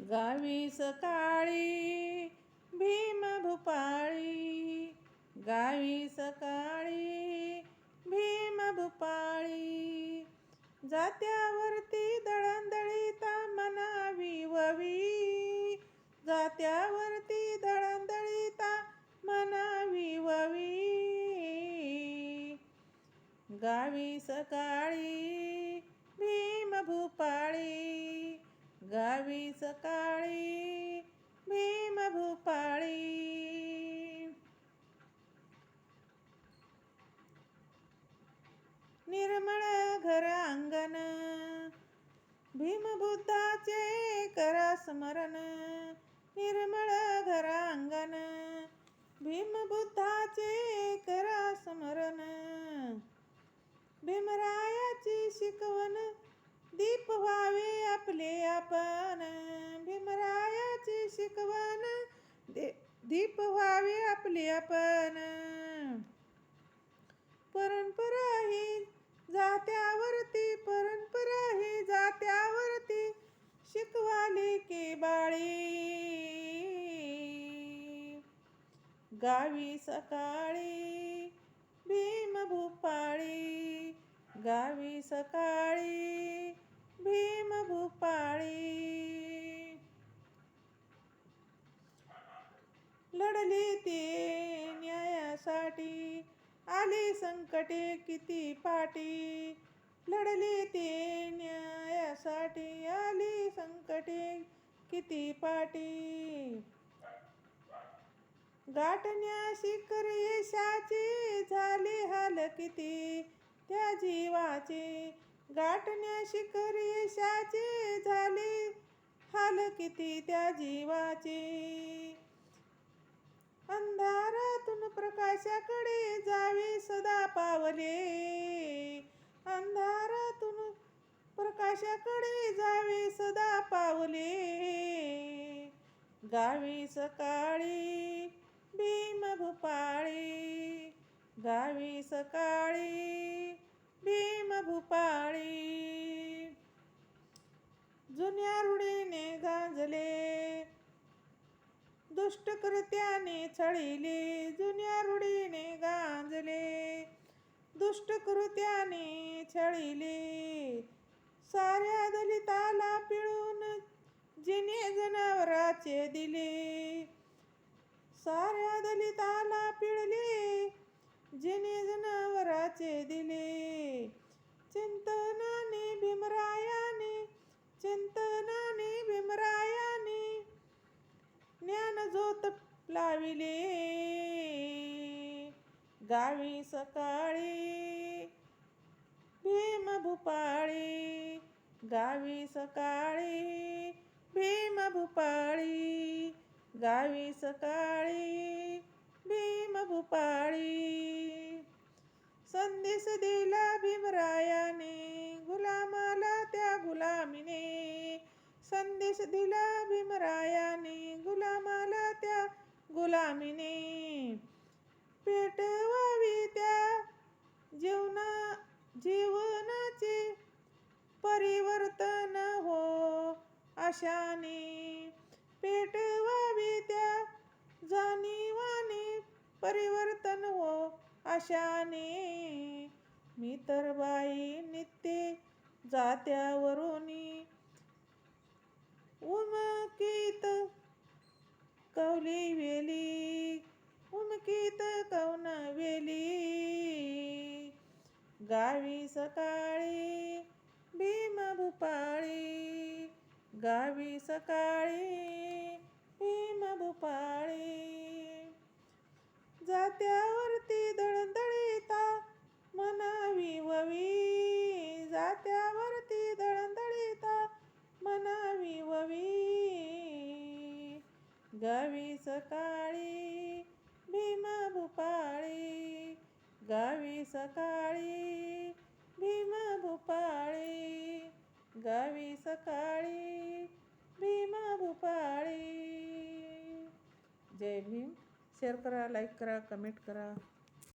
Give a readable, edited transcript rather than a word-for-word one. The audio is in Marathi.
गावी सकाळी भीम भूपाळी, गावी सकाळी भीम भूपाळी. जात्यावरती दळणदळीता मनावी ववी, जात्यावरती दळणदळीता मनावी ववी. गावी सकाळी भीम भूपाळी, गावी सकाळी भीम भूपाळी. निर्मळ घर अंगण भीमबुद्धाचे करा स्मरण, निर्मळ घर अंगण भीमबुद्धाचे करा स्मरण. भीमरायाची शिकवण दीप व्हावे आपले आपण, भीमरायाची शिकवण दीप व्हावे आपले आपण. परंपरा ही जात्यावरती, परंपरा ही जात्यावरती शिकवाले के बाळी. गावी सकाळी भीम भूपाळी, गावी सकाळी भीम भूपाळी. लढली ते न्यायासाठी आली संकटे किती पाटी, लढली ते न्यायासाठी आली संकटे किती पाटी. गाठण्या शिखर यशाचे झाले हाल किती त्या जीवाचे, गाठण्या शिखर यशाचे झाले हाल किती त्या जीवाचे. अंधारातून प्रकाशाकडे जावे सदा पावले, अंधारातून प्रकाशाकडे जावे सदा पावले. गावी सकाळी भीम भूपाळी, गावी सकाळी भीम भूपाळी. जुन्या रूढीने गांजले दुष्टकृत्याने छळिले, जुन्या रूढीने गांजले दुष्टकृत्याने छळिले. साऱ्या दलिताला पिळून जिने जनावराचे दिले, साऱ्या दलिताला पिळले जिने जनावराचे दिले. चिंतनाने भीमरायाने, चिंतनाने भीमरायाने ज्ञानज्योत लाविले. गावी सकाळी भीम भूपाळी, गावी सकाळी भीम भूपाळी, गावी सकाळी भीम भूपाळी. संदेश दिला भीमरायाने गुलामाला त्या गुलामीने, संदेश दिला भीमरायाने गुलामाला त्या गुलामीने. पेटवावी त्या जीवनाचे परिवर्तन हो आशाने, पेटवावी त्या जाणीवाने परिवर्तन हो आशाने. मी तर बाई नित्य जात्यावरुनी उमकीत कवली वेली, उमकीत कवन वेली. गावी सकाळी भीम भूपाळी, गावी सकाळी भीम भूपाळी. जात्यावरती दळणदळीता मनावी ववी, जात्यावरती दळणदळीता मनावी ववी. गावी सकाळी भीम भूपाळी, गावी सकाळी भीम भूपाळी, गावी सकाळी भीम भूपाळी. जय भीम. शेअर करा, लाईक करा, कमेंट करा.